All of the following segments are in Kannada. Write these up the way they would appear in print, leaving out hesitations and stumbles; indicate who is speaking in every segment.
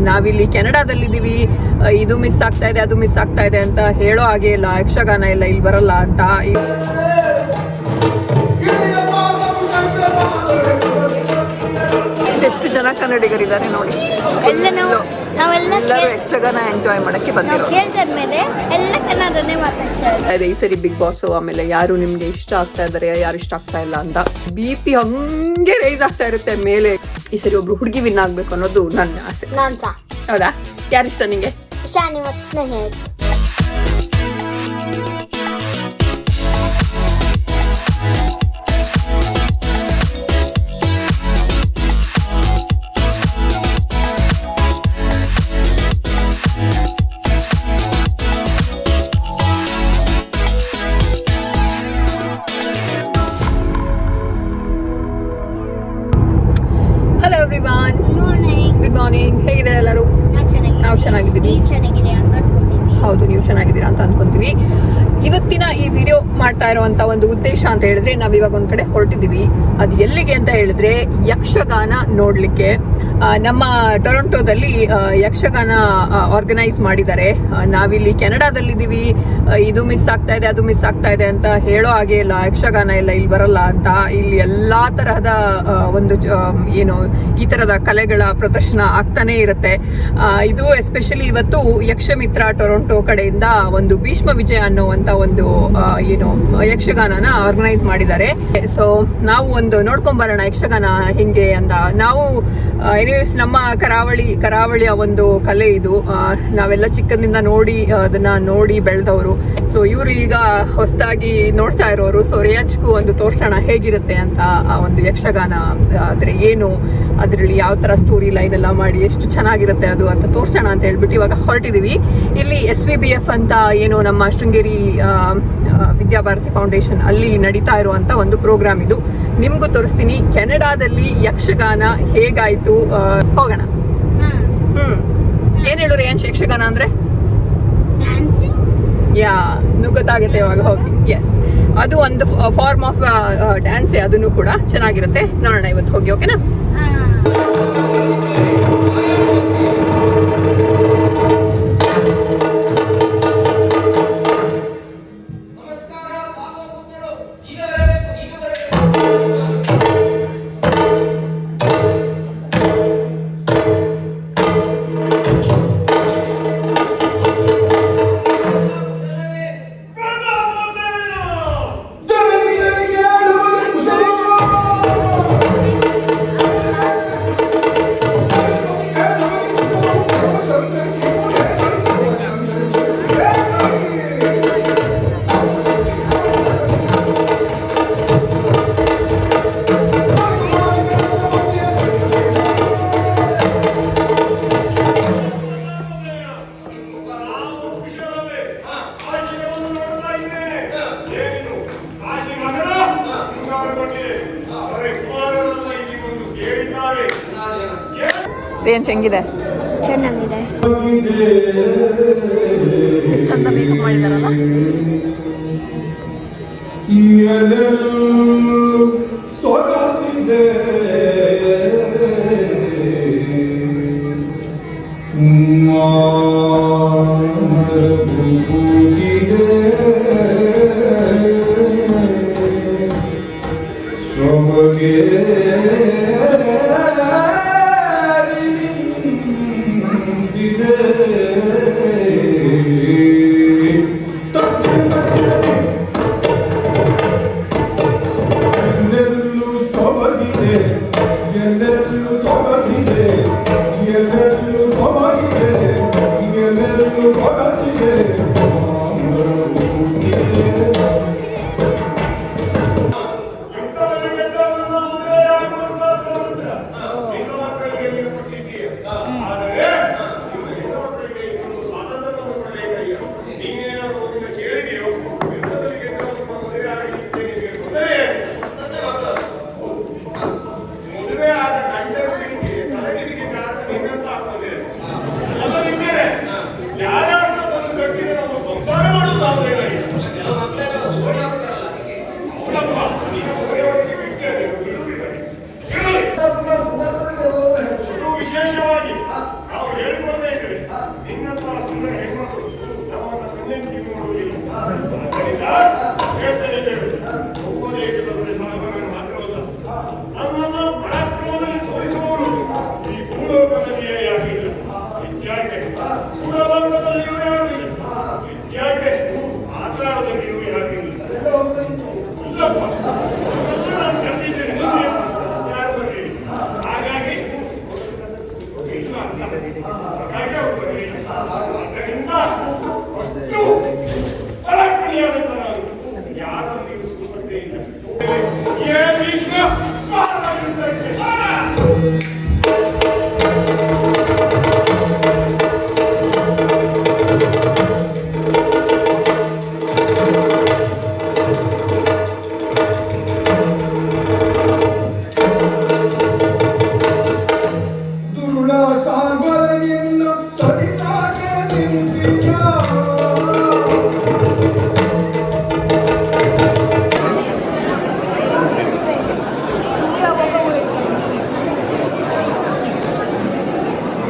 Speaker 1: ನಾವಿಲ್ಲಿ ಕೆನಡಾದಲ್ಲಿದ್ದೀವಿ, ಇದು ಮಿಸ್ ಆಗ್ತಾ ಇದೆ ಅದು ಮಿಸ್ ಆಗ್ತಾ ಇದೆ ಅಂತ ಹೇಳೋ ಹಾಗೆ ಇಲ್ಲ. ಯಕ್ಷಗಾನ ಎಲ್ಲ ಇಲ್ಲಿ ಬರಲ್ಲ ಅಂತ. ಎಷ್ಟು ಜನ ಕನ್ನಡಿಗರಿದ್ದಾರೆ ನೋಡಿ. ಎಲ್ಲರೂ ಯಕ್ಷಗಾನ ಎಂಜಾಯ್ ಮಾಡಕ್ಕೆ ಬಂದಿರೋ. ಈ ಸರಿ ಬಿಗ್ ಬಾಸ್ ಆಮೇಲೆ ಯಾರು ನಿಮ್ಗೆ ಇಷ್ಟ ಆಗ್ತಾ ಇದಾರೆ, ಯಾರು ಇಷ್ಟ ಆಗ್ತಾ ಇಲ್ಲ ಅಂತ BP ಹಂಗೆ ರೈಸ್ ಆಗ್ತಾ ಇರುತ್ತೆ ಮೇಲೆ. ಈ ಸರಿ ಒಬ್ರು ಹುಡುಗಿ ವಿನ್ ಆಗ್ಬೇಕು ಅನ್ನೋದು ನನ್ನ ಆಸೆ. ಹೌದಾ? ಯಾರಿಷ್ಟ ನಿಂಗೆ? Good morning. ಹೇಗಿದ್ದಾರೆ ಎಲ್ಲರೂ? ನಾವು ಚೆನ್ನಾಗಿದ್ದೀವಿ. ಹೌದು, ನೀವು ಚೆನ್ನಾಗಿದ್ದೀರಾ ಅಂತ ಅನ್ಕೊಂತೀವಿ. ಇವತ್ತಿನ ಈ ವಿಡಿಯೋ ಮಾಡ್ತಾ ಇರುವಂತ ಒಂದು ಉದ್ದೇಶ ಅಂತ ಹೇಳಿದ್ರೆ, ನಾವ್ ಇವಾಗ ಒಂದ್ ಕಡೆ ಹೊರಟಿದೀವಿ. ಅದು ಎಲ್ಲಿಗೆ ಅಂತ ಹೇಳಿದ್ರೆ ಯಕ್ಷಗಾನ ನೋಡ್ಲಿಕ್ಕೆ. ನಮ್ಮ ಟೊರೊಂಟೊದಲ್ಲಿ ಯಕ್ಷಗಾನ ಆರ್ಗನೈಸ್ ಮಾಡಿದ್ದಾರೆ. ನಾವಿಲ್ಲಿ ಕೆನಡಾದಲ್ಲಿದ್ದೀವಿ, ಇದು ಮಿಸ್ ಆಗ್ತಾ ಇದೆ ಅದು ಮಿಸ್ ಆಗ್ತಾ ಇದೆ ಅಂತ ಹೇಳೋ ಹಾಗೆ ಇಲ್ಲ. ಯಕ್ಷಗಾನ ಎಲ್ಲ ಇಲ್ಲಿ ಬರಲ್ಲ ಅಂತ. ಇಲ್ಲಿ ಎಲ್ಲಾ ತರಹದ ಒಂದು ಏನು ಈ ತರದ ಕಲೆಗಳ ಪ್ರದರ್ಶನ ಆಗ್ತಾನೆ ಇರುತ್ತೆ. ಇದು ಎಸ್ಪೆಷಲಿ ಇವತ್ತು ಯಕ್ಷಮಿತ್ರ ಟೊರೊಂಟೊ ಕಡೆಯಿಂದ ಒಂದು ಭೀಷ್ಮ ವಿಜಯ ಅನ್ನುವಂತ ಒಂದು ಏನು ಯಕ್ಷಗಾನನ ಆರ್ಗನೈಸ್ ಮಾಡಿದ್ದಾರೆ. ಸೊ ನಾವು ಒಂದು ನೋಡ್ಕೊಂಡ್ ಬರೋಣ ಯಕ್ಷಗಾನ ಹಿಂಗೆ ಅಂತ. ನಾವು ಎನಿವೇಸ್ ನಮ್ಮ ಕರಾವಳಿಯ ಒಂದು ಕಲೆ ಇದು. ನಾವೆಲ್ಲ ಚಿಕ್ಕದಿಂದ ಅದನ್ನ ನೋಡಿ ಬೆಳೆದವರು. ಸೊ ಇವರು ಈಗ ಹೊಸದಾಗಿ ನೋಡ್ತಾ ಇರೋರು. ಸೊ ರೇಯಾಂಶ್ಗೂ ಒಂದು ತೋರ್ಸೋಣ ಹೇಗಿರುತ್ತೆ ಅಂತ. ಆ ಒಂದು ಯಕ್ಷಗಾನ ಆದ್ರೆ ಏನು, ಅದ್ರಲ್ಲಿ ಯಾವ ತರ ಸ್ಟೋರಿ ಲೈನ್ ಎಲ್ಲ ಮಾಡಿ ಎಷ್ಟು ಚೆನ್ನಾಗಿರುತ್ತೆ ಅದು ಅಂತ ತೋರ್ಸೋಣ ಅಂತ ಹೇಳ್ಬಿಟ್ಟು ಇವಾಗ ಹೊರಟಿದೀವಿ. ಇಲ್ಲಿ SVBF ಅಂತ ಏನು ನಮ್ಮ ಶೃಂಗೇರಿ ವಿದ್ಯಾಭಾರತಿ ಫೌಂಡೇಶನ್ ಅಲ್ಲಿ ನಡೀತಾ ಇರುವಂತ ಒಂದು ಪ್ರೋಗ್ರಾಮ್ ಇದು. ನಿಮ್ಗೂ ತೋರಿಸ್ತೀನಿ ಕೆನಡಾದಲ್ಲಿ ಯಕ್ಷಗಾನ ಹೇಗಾಯ್ತು. ಹೋಗೋಣ. ಏನ್ ಹೇಳು ರೇಯಾಂಶ್, ಯಕ್ಷಗಾನ ಅಂದ್ರೆ? ಗೊತ್ತಾಗುತ್ತೆ ಇವಾಗ. ಹೋಗಿ. ಎಸ್, ಅದು ಒಂದು ಫಾರ್ಮ್ ಆಫ್ ಡ್ಯಾನ್ಸೇ. ಅದನ್ನು ಕೂಡ ಚೆನ್ನಾಗಿರುತ್ತೆ. ನೋಡೋಣ ಇವತ್ತು ಹೋಗಿ. ಓಕೆನಾ? ರೇಂಜ್ ಹೆಂಗಿದೆ?
Speaker 2: ಚೆನ್ನಾಗಿದೆ.
Speaker 1: ಎಷ್ಟು ಚಂದ ಮೇಕಪ್ ಮಾಡಿದಾರಲ್ಲ.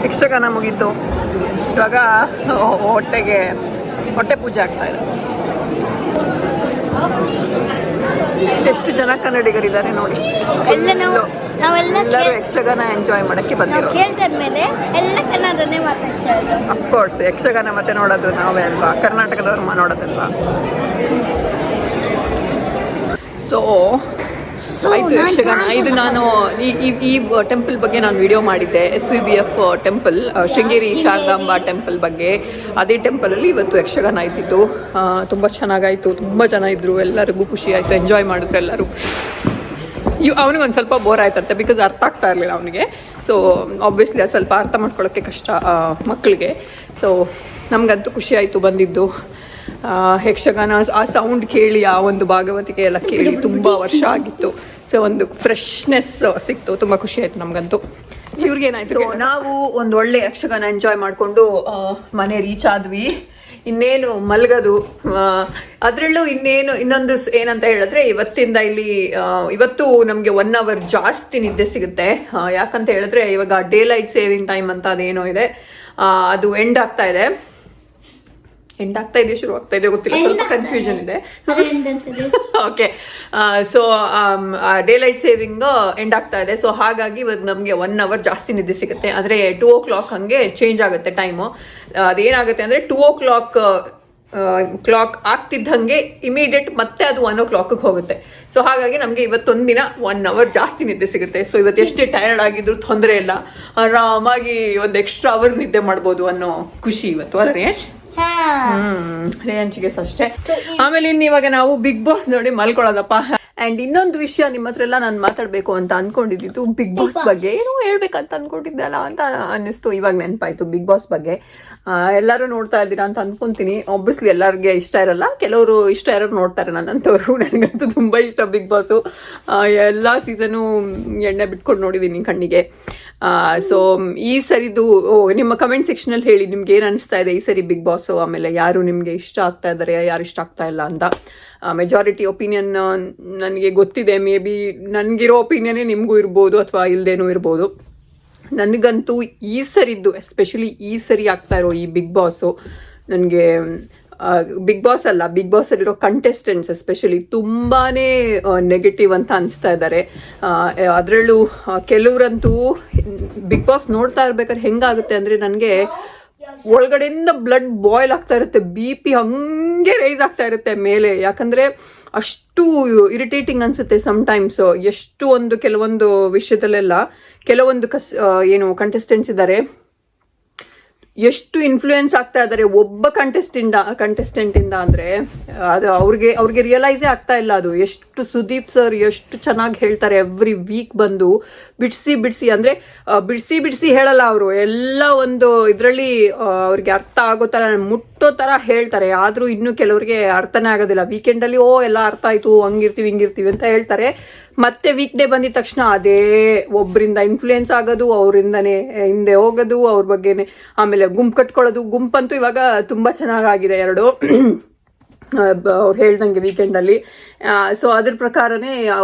Speaker 1: ಯಕ್ಷಗಾನ ಮುಗೀತು. ಇವಾಗ ಹೊಟ್ಟೆ ಪೂಜೆ ಆಗ್ತಾ ಇದೆ. ಎಷ್ಟು ಜನ ಕನ್ನಡಿಗರಿದ್ದಾರೆ ನೋಡಿ. ಎಲ್ಲರೂ ಯಕ್ಷಗಾನ ಎಂಜಾಯ್ ಮಾಡಕ್ಕೆ ಬಂದಿರೋ. ಅಫ್ಕೋರ್ಸ್ ಯಕ್ಷಗಾನ ಮತ್ತೆ ನೋಡೋದು ನಾವೇ ಅಲ್ವಾ, ಕರ್ನಾಟಕದವ್ರು ನೋಡೋದಲ್ವಾ. ಸೊ ಆಯಿತು ಯಕ್ಷಗಾನ. ಇದು ನಾನು ಈ ಟೆಂಪಲ್ ಬಗ್ಗೆ ನಾನು ವಿಡಿಯೋ ಮಾಡಿದ್ದೆ, SVBF temple, Sringeri Sharadamba temple ಬಗ್ಗೆ. ಅದೇ ಟೆಂಪಲಲ್ಲಿ ಇವತ್ತು ಯಕ್ಷಗಾನ ಆಯ್ತಿತ್ತು. ತುಂಬ ಚೆನ್ನಾಗಾಯಿತು, ತುಂಬ ಜನ ಇದ್ದರು, ಎಲ್ಲರಿಗೂ ಖುಷಿ ಆಯಿತು, ಎಂಜಾಯ್ ಮಾಡಿದ್ರು ಎಲ್ಲರೂ. ಅವನಿಗೊಂದು ಸ್ವಲ್ಪ ಬೋರ್ ಆಯ್ತಂತೆ, ಬಿಕಾಸ್ ಅರ್ಥ ಆಗ್ತಾ ಇರಲಿಲ್ಲ ಅವನಿಗೆ. ಸೊ ಆಬ್ವಿಯಸ್ಲಿ ಅದು ಸ್ವಲ್ಪ ಅರ್ಥ ಮಾಡ್ಕೊಳ್ಳೋಕ್ಕೆ ಕಷ್ಟ ಮಕ್ಕಳಿಗೆ. ಸೊ ನಮಗಂತೂ ಖುಷಿ ಆಯಿತು ಬಂದಿದ್ದು. ಯಕ್ಷಗಾನ ಆ ಸೌಂಡ್ ಕೇಳಿ, ಆ ಒಂದು ಭಾಗವತಿಕೆ ಎಲ್ಲ ಕೇಳಿ ತುಂಬ ವರ್ಷ ಆಗಿತ್ತು. ಸೊ ಒಂದು ಫ್ರೆಶ್ನೆಸ್ ಸಿಕ್ತು, ತುಂಬ ಖುಷಿ ಆಯಿತು ನಮಗಂತೂ. ಇವ್ರಿಗೇನಾಯ್ತು? ಸೊ ನಾವು ಒಂದು ಒಳ್ಳೆ ಯಕ್ಷಗಾನ ಎಂಜಾಯ್ ಮಾಡಿಕೊಂಡು ಮನೆ ರೀಚ್ ಆದ್ವಿ. ಇನ್ನೇನು ಮಲಗೋದು. ಅದರಲ್ಲೂ ಇನ್ನೊಂದು ಏನಂತ ಹೇಳಿದ್ರೆ, ಇವತ್ತು ನಮಗೆ 1 hour ಜಾಸ್ತಿ ನಿದ್ದೆ ಸಿಗುತ್ತೆ. ಯಾಕಂತ ಹೇಳಿದ್ರೆ ಇವಾಗ ಡೇ ಲೈಟ್ ಸೇವಿಂಗ್ ಟೈಮ್ ಅಂತ ಅದೇನೋ ಇದೆ, ಅದು ಎಂಡ್ ಆಗ್ತಾ ಇದೆ, ಶುರು ಆಗ್ತಾ ಇದೆ, ಗೊತ್ತಿಲ್ಲ, ಸ್ವಲ್ಪ ಕನ್ಫ್ಯೂಷನ್ ಇದೆ. Okay, so day light saving end ಆಗ್ತಾ ಇದೆ. ಸೊ ಹಾಗಾಗಿ ಇವತ್ತು ನಮಗೆ 1 hour ಜಾಸ್ತಿ ನಿದ್ದೆ ಸಿಗುತ್ತೆ. ಅಂದರೆ 2 o'clock ಹಂಗೆ ಚೇಂಜ್ ಆಗುತ್ತೆ ಟೈಮು. ಅದೇನಾಗುತ್ತೆ ಅಂದರೆ 2 o'clock ಕ್ಲಾಕ್ ಆಗ್ತಿದ್ದಂಗೆ ಇಮಿಡಿಯೇಟ್ ಮತ್ತೆ ಅದು 1 o'clock ಹೋಗುತ್ತೆ. ಸೊ ಹಾಗಾಗಿ ನಮಗೆ ಇವತ್ತೊಂದಿನ 1 hour ಜಾಸ್ತಿ ನಿದ್ದೆ ಸಿಗುತ್ತೆ. ಸೊ ಇವತ್ತು ಎಷ್ಟೇ ಟಯರ್ಡ್ ಆಗಿದ್ರು ತೊಂದರೆ ಇಲ್ಲ, ಆರಾಮಾಗಿ ಒಂದು ಎಕ್ಸ್ಟ್ರಾ ಅವರ್ ನಿದ್ದೆ ಮಾಡ್ಬೋದು ಅನ್ನೋ ಖುಷಿ ಇವತ್ತು, ಅಲ್ಲ ರೇಂಜ್? ರೇಂಜ್ಗೆ ಅಷ್ಟೇ. ಆಮೇಲೆ ಇವಾಗ ನಾವು ಬಿಗ್ ಬಾಸ್ ನೋಡಿ ಮಲ್ಕೊಳ್ಳೋದಪ್ಪ. ಅಂಡ್ ಇನ್ನೊಂದು ವಿಷಯ ನಿಮ್ಮ ಹತ್ರ ಎಲ್ಲ ನಾನು ಮಾತಾಡ್ಬೇಕು ಅಂತ ಅನ್ಕೊಂಡಿದ್ದು ಬಿಗ್ ಬಾಸ್ ಬಗ್ಗೆ. ಏನೋ ಹೇಳ್ಬೇಕಂತ ಅನ್ಕೊಂಡಿದ್ದಲ್ಲ ಅಂತ ಅನ್ನಿಸ್ತು, ಇವಾಗ ನೆನಪಾಯ್ತು ಬಿಗ್ ಬಾಸ್ ಬಗ್ಗೆ. ಎಲ್ಲರೂ ನೋಡ್ತಾ ಇದ್ದೀರಾ ಅಂತ ಅನ್ಕೊಂತೀನಿ. ಆಬ್ವಿಯಸ್ಲಿ ಎಲ್ಲರಿಗೆ ಇಷ್ಟ ಇರಲ್ಲ, ಕೆಲವರು ಇಷ್ಟ ಇರೋರು ನೋಡ್ತಾರೆ, ನನ್ನಂಥವ್ರು. ನನಗಂತೂ ತುಂಬ ಇಷ್ಟ ಬಿಗ್ ಬಾಸು. ಎಲ್ಲ ಸೀಸನು ಎಣ್ಣೆ ಬಿಟ್ಕೊಂಡು ನೋಡಿದ್ದೀನಿ ಕಣ್ಣಿಗೆ. ಸೊ ಈ ಸರಿದು ನಿಮ್ಮ ಕಮೆಂಟ್ ಸೆಕ್ಷನಲ್ಲಿ ಹೇಳಿ ನಿಮ್ಗೆ ಏನು ಅನಿಸ್ತಾ ಇದೆ ಈ ಸರಿ ಬಿಗ್ ಬಾಸು. ಆಮೇಲೆ ಯಾರು ನಿಮಗೆ ಇಷ್ಟ ಆಗ್ತಾ ಇದ್ದಾರೆ, ಯಾರು ಇಷ್ಟ ಆಗ್ತಾ ಇಲ್ಲ ಅಂತ. ಮೆಜಾರಿಟಿ ಒಪಿನಿಯನ್ ನನಗೆ ಗೊತ್ತಿದೆ. ಮೇ ಬಿ ನನಗಿರೋ ಒಪಿನಿಯನ್ನೇ ನಿಮಗೂ ಇರ್ಬೋದು ಅಥವಾ ಇಲ್ಲದೇನೂ ಇರ್ಬೋದು. ನನಗಂತೂ ಈ ಸರಿದ್ದು, ಎಸ್ಪೆಷಲಿ ಈ ಸರಿ ಆಗ್ತಾ ಇರೋ ಈ ಬಿಗ್ ಬಾಸು, ನನಗೆ ಬಿಗ್ ಬಾಸ್ ಅಲ್ಲ, ಬಿಗ್ ಬಾಸಲ್ಲಿರೋ ಕಂಟೆಸ್ಟೆಂಟ್ಸ್ ಎಸ್ಪೆಷಲಿ ತುಂಬಾ ನೆಗೆಟಿವ್ ಅಂತ ಅನಿಸ್ತಾ ಇದ್ದಾರೆ. ಅದರಲ್ಲೂ ಕೆಲವರಂತೂ ಬಿಗ್ ಬಾಸ್ ನೋಡ್ತಾ ಇರ್ಬೇಕಾದ್ರೆ ಹೆಂಗಾಗುತ್ತೆ ಅಂದರೆ, ನನಗೆ ಒಳಗಡೆಯಿಂದ ಬ್ಲಡ್ ಬಾಯ್ಲ್ ಆಗ್ತಾ ಇರುತ್ತೆ, BP ಹಂಗೆ ರೈಸ್ ಆಗ್ತಾ ಇರುತ್ತೆ ಮೇಲೆ. ಯಾಕಂದರೆ ಅಷ್ಟು ಇರಿಟೇಟಿಂಗ್ ಅನಿಸುತ್ತೆ ಸಮ್ಟೈಮ್ಸ್. ಕೆಲವೊಂದು ವಿಷಯದಲ್ಲೆಲ್ಲ ಕೆಲವೊಂದು ಕಂಟೆಸ್ಟೆಂಟ್ಸ್ ಇದ್ದಾರೆ, ಎಷ್ಟು ಇನ್ಫ್ಲೂಯೆನ್ಸ್ ಆಗ್ತಾ ಇದ್ದಾರೆ ಒಬ್ಬ ಕಂಟೆಸ್ಟೆಂಟಿಂದ ಅಂದರೆ ಅದು ಅವ್ರಿಗೆ ರಿಯಲೈಸೇ ಆಗ್ತಾ ಇಲ್ಲ. ಅದು ಎಷ್ಟು ಸುದೀಪ್ ಸರ್ ಎಷ್ಟು ಚೆನ್ನಾಗಿ ಹೇಳ್ತಾರೆ, ಎವ್ರಿ ವೀಕ್ ಬಂದು ಬಿಡಿಸಿ ಅಂದರೆ ಬಿಡಿಸಿ ಹೇಳಲ್ಲ ಅವರು, ಎಲ್ಲ ಒಂದು ಇದರಲ್ಲಿ ಅವ್ರಿಗೆ ಅರ್ಥ ಆಗೋ ಥರ ಮುಟ್ಟೋ ಥರ ಹೇಳ್ತಾರೆ. ಆದರೂ ಇನ್ನೂ ಕೆಲವರಿಗೆ ಅರ್ಥನೇ ಆಗೋದಿಲ್ಲ. ವೀಕೆಂಡಲ್ಲಿ ಎಲ್ಲ ಅರ್ಥ ಆಯಿತು, ಹಿಂಗಿರ್ತೀವಿ ಅಂತ ಹೇಳ್ತಾರೆ. ಮತ್ತೆ ವೀಕ್ ಡೇ ಬಂದಿದ ತಕ್ಷಣ ಅದೇ ಒಬ್ಬರಿಂದ ಇನ್ಫ್ಲೂಯೆನ್ಸ್ ಆಗೋದು, ಅವರಿಂದನೇ ಹಿಂದೆ ಹೋಗೋದು, ಅವ್ರ ಬಗ್ಗೆನೇ. ಆಮೇಲೆ ಗುಂಪು ಕಟ್ಕೊಳ್ಳೋದು. ಗುಂಪಂತೂ ಇವಾಗ ತುಂಬ ಚೆನ್ನಾಗಾಗಿದೆ, 2 ಅವ್ರು ಹೇಳ್ದಂಗೆ ವೀಕೆಂಡಲ್ಲಿ. ಸೊ ಅದ್ರ ಪ್ರಕಾರನೇ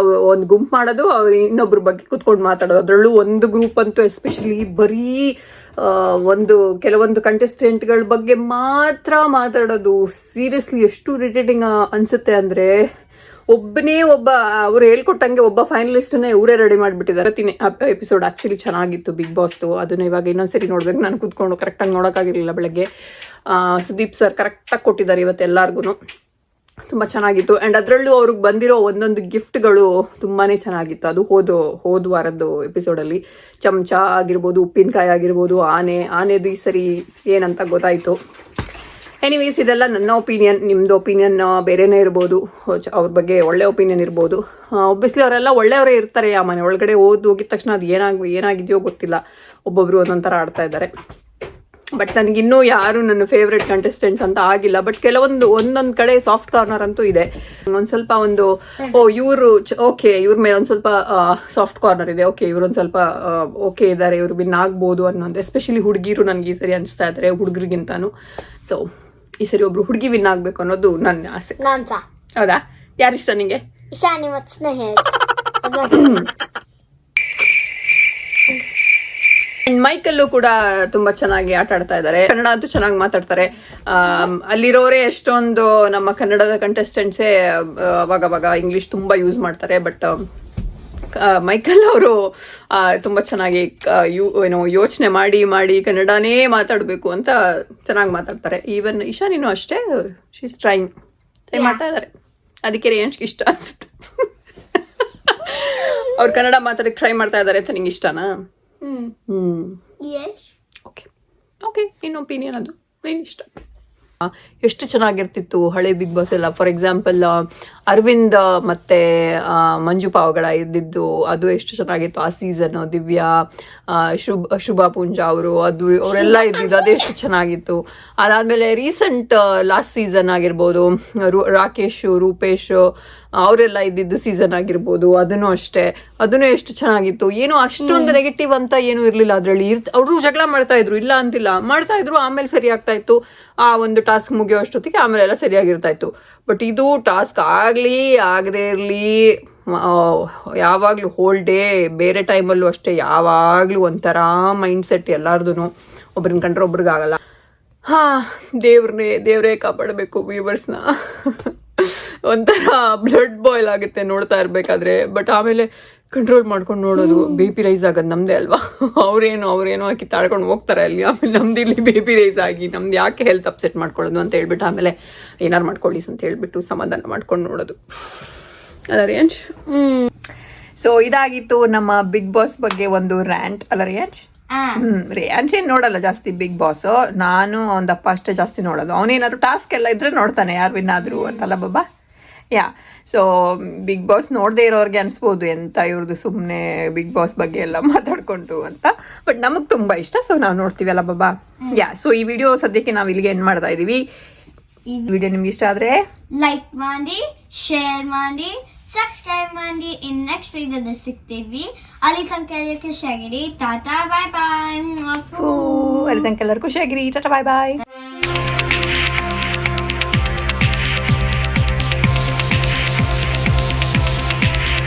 Speaker 1: ಒಂದು ಗುಂಪು ಮಾಡೋದು, ಅವ್ರು ಇನ್ನೊಬ್ರ ಬಗ್ಗೆ ಕೂತ್ಕೊಂಡು ಮಾತಾಡೋದು. ಅದರಲ್ಲೂ ಒಂದು ಗ್ರೂಪ್ ಅಂತೂ ಎಸ್ಪೆಷಲಿ ಬರೀ ಕೆಲವೊಂದು ಕಂಟೆಸ್ಟೆಂಟ್ಗಳ ಬಗ್ಗೆ ಮಾತ್ರ ಮಾತಾಡೋದು. ಸೀರಿಯಸ್ಲಿ ಎಷ್ಟು ಇರಿಟೇಟಿಂಗ್ ಅನಿಸುತ್ತೆ ಅಂದರೆ, ಅವ್ರು ಹೇಳ್ಕೊಟ್ಟಂಗೆ ಒಬ್ಬ ಫೈನಲಿಸ್ಟನ್ನೇ ಇವರೇ ರೆಡಿ ಮಾಡಿಬಿಟ್ಟಿದ್ದಾರೆ. ಎಪಿಸೋಡ್ ಆ್ಯಕ್ಚುಲಿ ಚೆನ್ನಾಗಿತ್ತು ಬಿಗ್ ಬಾಸ್ದು. ಅದನ್ನು ಇವಾಗ ಇನ್ನೊಂದ್ಸರಿ ನೋಡ್ಬೇಕು. ನಾನು ಕೂತ್ಕೊಂಡು ಕರೆಕ್ಟಾಗಿ ನೋಡೋಕ್ಕಾಗಿರಲಿಲ್ಲ ಬೆಳಗ್ಗೆ. ಸುದೀಪ್ ಸರ್ ಕರೆಕ್ಟಾಗಿ ಕೊಟ್ಟಿದ್ದಾರೆ ಇವತ್ತು ಎಲ್ಲರಿಗೂ. ತುಂಬ ಚೆನ್ನಾಗಿತ್ತು. ಆ್ಯಂಡ್ ಅದರಲ್ಲೂ ಅವ್ರಿಗೆ ಬಂದಿರೋ ಒಂದೊಂದು ಗಿಫ್ಟ್ಗಳು ತುಂಬಾ ಚೆನ್ನಾಗಿತ್ತು. ಅದು ಹೋದ ವಾರದ್ದು ಎಪಿಸೋಡಲ್ಲಿ ಚಮಚ ಆಗಿರ್ಬೋದು, ಉಪ್ಪಿನಕಾಯಿ ಆಗಿರ್ಬೋದು, ಆನೆದು ಈ ಸರಿ ಏನಂತ ಗೊತ್ತಾಯಿತು. ಎನಿವೇಸ್ ಇದೆಲ್ಲ ನನ್ನ ಒಪಿನಿಯನ್. ನಿಮ್ಮದು ಒಪಿನಿಯನ್ ಬೇರೆನೇ ಇರ್ಬೋದು, ಅವ್ರ ಬಗ್ಗೆ ಒಳ್ಳೆ ಒಪಿನಿಯನ್ ಇರ್ಬೋದು. ಒಬ್ಬಿಯಸ್ಲಿ ಅವರೆಲ್ಲ ಒಳ್ಳೆಯವರೇ ಇರ್ತಾರೆ. ಆ ಮನೆ ಒಳಗಡೆ ಹೋಗಿದ ತಕ್ಷಣ ಅದು ಏನಾಗಿದೆಯೋ ಗೊತ್ತಿಲ್ಲ, ಒಬ್ಬೊಬ್ರು ಒಂದೊಂಥರ ಆಡ್ತಾ ಇದ್ದಾರೆ. ಬಟ್ ನನಗಿನ್ನೂ ಯಾರು ನನ್ನ ಫೇವ್ರೆಟ್ ಕಂಟೆಸ್ಟೆಂಟ್ಸ್ ಅಂತ ಆಗಿಲ್ಲ. ಬಟ್ ಒಂದೊಂದು ಕಡೆ ಸಾಫ್ಟ್ ಕಾರ್ನರ್ ಅಂತೂ ಇದೆ. ಒಂದು ಸ್ವಲ್ಪ ಇವರು ಓಕೆ, ಇವ್ರ ಮೇಲೆ ಒಂದು ಸ್ವಲ್ಪ ಸಾಫ್ಟ್ ಕಾರ್ನರ್ ಇದೆ. ಓಕೆ, ಇವ್ರು ಒಂದು ಸ್ವಲ್ಪ ಓಕೆ ಇದ್ದಾರೆ, ಇವ್ರು ವಿನ್ ಆಗ್ಬೋದು ಅನ್ನೋದು. ಎಸ್ಪೆಷಲಿ ಹುಡುಗಿರು ನನಗೆ ಈ ಸರಿ ಅನಿಸ್ತಾ ಇದ್ದಾರೆ ಹುಡುಗರಿಗಿಂತಾನು. ಸೊ ಈ ಸರಿ ಒಬ್ರು ಹುಡುಗಿ ವಿನ್ ಆಗಬೇಕು ಅನ್ನೋದು ನನ್ನ ಆಸೆ. ಹೌದಾ? ಯಾರಿಷ್ಟ ನಿಂಗೆ? ಮೈಕಲ್ಲೂ ಕೂಡ ತುಂಬಾ ಚೆನ್ನಾಗಿ ಆಟ ಆಡ್ತಾ ಇದ್ದಾರೆ. ಕನ್ನಡ ಅಂತೂ ಚೆನ್ನಾಗಿ ಮಾತಾಡ್ತಾರೆ. ಅಲ್ಲಿರೋರೇ ಎಷ್ಟೊಂದು ನಮ್ಮ ಕನ್ನಡದ ಕಂಟೆಸ್ಟೆಂಟ್ಸೇ ಅವಾಗವಾಗ ಇಂಗ್ಲಿಷ್ ತುಂಬಾ ಯೂಸ್ ಮಾಡ್ತಾರೆ. ಬಟ್ ಮೈಕಲ್ ಅವರು ತುಂಬ ಚೆನ್ನಾಗಿ ಯೋಚನೆ ಮಾಡಿ ಕನ್ನಡನೇ ಮಾತಾಡಬೇಕು ಅಂತ ಚೆನ್ನಾಗಿ ಮಾತಾಡ್ತಾರೆ. ಈವನ್ ಇಶಾನಿನೂ ಅಷ್ಟೇ, ಶೀಸ್ ಟ್ರೈ ಮಾಡ್ತಾ ಇದ್ದಾರೆ. ಅದಕ್ಕೆ ರೇಯನ್ಸ್ಗೆ ಇಷ್ಟ ಅನ್ಸುತ್ತೆ. ಅವ್ರು ಕನ್ನಡ ಮಾತಾಡಕ್ಕೆ ಟ್ರೈ ಮಾಡ್ತಾ ಇದ್ದಾರೆ ಅಂತ ನಿಂಗೆ ಇಷ್ಟನಾ? ಓಕೆ ಓಕೆ, ನಿನ್ನ ಒಪಿನಿಯನ್ ಅದು, ಏನು ಇಷ್ಟ. ಎಷ್ಟು ಚೆನ್ನಾಗಿರ್ತಿತ್ತು ಹಳೆ ಬಿಗ್ ಬಾಸ್ ಎಲ್ಲ. ಫಾರ್ ಎಕ್ಸಾಂಪಲ್ ಅರವಿಂದ್ ಮತ್ತೆ ಮಂಜು ಪಾವಗಡ ಇದ್ದಿದ್ದು, ಅದು ಎಷ್ಟು ಚೆನ್ನಾಗಿತ್ತು ಆ ಸೀಸನ್. ದಿವ್ಯಾ, ಶುಭಾ ಪೂಂಜಾ ಅವರೆಲ್ಲ ಇದ್ದಿದ್ದು, ಅದೆಷ್ಟು ಚೆನ್ನಾಗಿತ್ತು. ಅದಾದಮೇಲೆ ರೀಸೆಂಟ್ ಲಾಸ್ಟ್ ಸೀಸನ್ ಆಗಿರ್ಬೋದು, ರಾಕೇಶ್, ರೂಪೇಶ್ ಅವರೆಲ್ಲ ಇದ್ದಿದ್ದು ಸೀಸನ್ ಆಗಿರ್ಬೋದು, ಅದನ್ನು ಅಷ್ಟೇ, ಅದನ್ನು ಎಷ್ಟು ಚೆನ್ನಾಗಿತ್ತು. ಏನು ಅಷ್ಟೊಂದು ನೆಗೆಟಿವ್ ಅಂತ ಏನೂ ಇರಲಿಲ್ಲ ಅದರಲ್ಲಿ. ಅವರು ಜಗಳ ಮಾಡ್ತಾ ಇದ್ರು, ಇಲ್ಲ ಅಂತಿಲ್ಲ, ಮಾಡ್ತಾ ಇದ್ರು. ಆಮೇಲೆ ಸರಿ ಆಗ್ತಾ ಇತ್ತು. ಆ ಒಂದು ಟಾಸ್ಕ್ ಮುಗಿಯೋ ಅಷ್ಟೊತ್ತಿಗೆ ಆಮೇಲೆ ಎಲ್ಲ ಸರಿಯಾಗಿರ್ತಾ ಇತ್ತು. ಬಟ್ ಇದು ಟಾಸ್ಕ್ ಆಗದೇ ಇರಲಿ, ಯಾವಾಗಲೂ ಹೋಲ್ ಡೇ, ಬೇರೆ ಟೈಮಲ್ಲೂ ಅಷ್ಟೇ, ಯಾವಾಗಲೂ ಒಂಥರ ಮೈಂಡ್ ಸೆಟ್ ಎಲ್ಲಾರ್ದು. ಒಬ್ರನ್ನ ಕಂಡ್ರೆ ಒಬ್ರಿಗಾಗಲ್ಲ. ದೇವ್ರೇ ಕಾಪಾಡಬೇಕು ವ್ಯೂವರ್ಸ್ನ. ಒಂಥರ ಬ್ಲಡ್ ಬಾಯ್ಲ್ ಆಗುತ್ತೆ ನೋಡ್ತಾ ಇರಬೇಕಾದ್ರೆ. ಬಟ್ ಆಮೇಲೆ ಕಂಟ್ರೋಲ್ ಮಾಡ್ಕೊಂಡು ನೋಡೋದು. ಬೇಬಿ ರೈಸ್ ಆಗೋದು ನಮ್ಮದೇ ಅಲ್ವಾ. ಅವ್ರೇನೋ ಹಾಕಿ ತಾಳ್ಕೊಂಡು ಹೋಗ್ತಾರೆ ಅಲ್ಲಿ. ಆಮೇಲೆ ನಮ್ದು ಇಲ್ಲಿ ಬೇಬಿ ರೈಸ್ ಆಗಿ ನಮ್ದು ಯಾಕೆ ಹೆಲ್ತ್ ಅಪ್ಸೆಟ್ ಮಾಡ್ಕೊಳ್ಳೋದು ಅಂತ ಹೇಳ್ಬಿಟ್ಟು ಆಮೇಲೆ ಏನಾರು ಮಾಡ್ಕೊಳ್ಳಿ ಅಂತ ಹೇಳ್ಬಿಟ್ಟು ಸಮಾಧಾನ ಮಾಡ್ಕೊಂಡು ನೋಡೋದು. ಅಲ್ಲ ರೇಂಜ್? ಸೊ ಇದಾಗಿತ್ತು ನಮ್ಮ ಬಿಗ್ ಬಾಸ್ ಬಗ್ಗೆ ಒಂದು ರ್ಯಾಂಟ್. ಅಲ್ಲ ರೇಂಜ್? ರೇಂಜ್ ಏನ್ ನೋಡಲ್ಲ ಜಾಸ್ತಿ ಬಿಗ್ ಬಾಸ್. ನಾನು ಒಂದಪ್ಪ ಅಷ್ಟೇ ಜಾಸ್ತಿ ನೋಡೋದು. ಅವನೇನಾದ್ರು ಟಾಸ್ಕ್ ಎಲ್ಲ ಇದ್ರೆ ನೋಡ್ತಾನೆ, ಯಾರು ವಿನ್ ಆದ್ರು ಅಂತಲ್ಲ ಬಾಬಾ. ಯಾ, ಸೊ ಬಿಗ್ ಬಾಸ್ ನೋಡದೇ ಇರೋರ್ಗೆ ಅನ್ಸ್ಬೋದು ಎಂತ ಇವ್ರದ್ದು ಸುಮ್ಮನೆ ಬಿಗ್ ಬಾಸ್ ಬಗ್ಗೆ ಎಲ್ಲ ಮಾತಾಡ್ಕೊಂಡು ಅಂತ. ಬಟ್ ನಮಗೆ ತುಂಬಾ ಇಷ್ಟ, ಸೊ ನಾವು ನೋಡ್ತೀವಿ ಅಲ್ಲ ಬಾಬಾ. ಯಾ, ಸೊ ಈ ವಿಡಿಯೋ ಸದ್ಯಕ್ಕೆ ನಾವು ಇಲ್ಲಿಗೆ ಎಂಡ್ ಮಾಡ್ತಾ ಇದೀವಿ. ಈ ವಿಡಿಯೋ ನಿಮ್ಗೆ ಇಷ್ಟ ಆದ್ರೆ
Speaker 2: ಲೈಕ್ ಮಾಡಿ, ಶೇರ್ ಮಾಡಿ, ಸಬ್ಸ್ಕ್ರೈಬ್ ಮಾಡಿ. ಇನ್ ನೆಕ್ಸ್ಟ್ ವಿಡಿಯೋದಲ್ಲಿ ಸಿಗ್ತೀವಿ. ಅಲ್ಲಿ ತನಕ ಎಲ್ಲರಿಗೂ ಖುಷಿಯಾಗಿರಿ. ಟಾಟಾ ಬಾಯ್ ಬಾಯ್.
Speaker 1: ಅಲ್ಲಿ ತನಕ ಎಲ್ಲರಿಗೂ ಖುಷಿಯಾಗಿರಿ. ಟಾಟಾ ಬಾಯ್ ಬಾಯ್.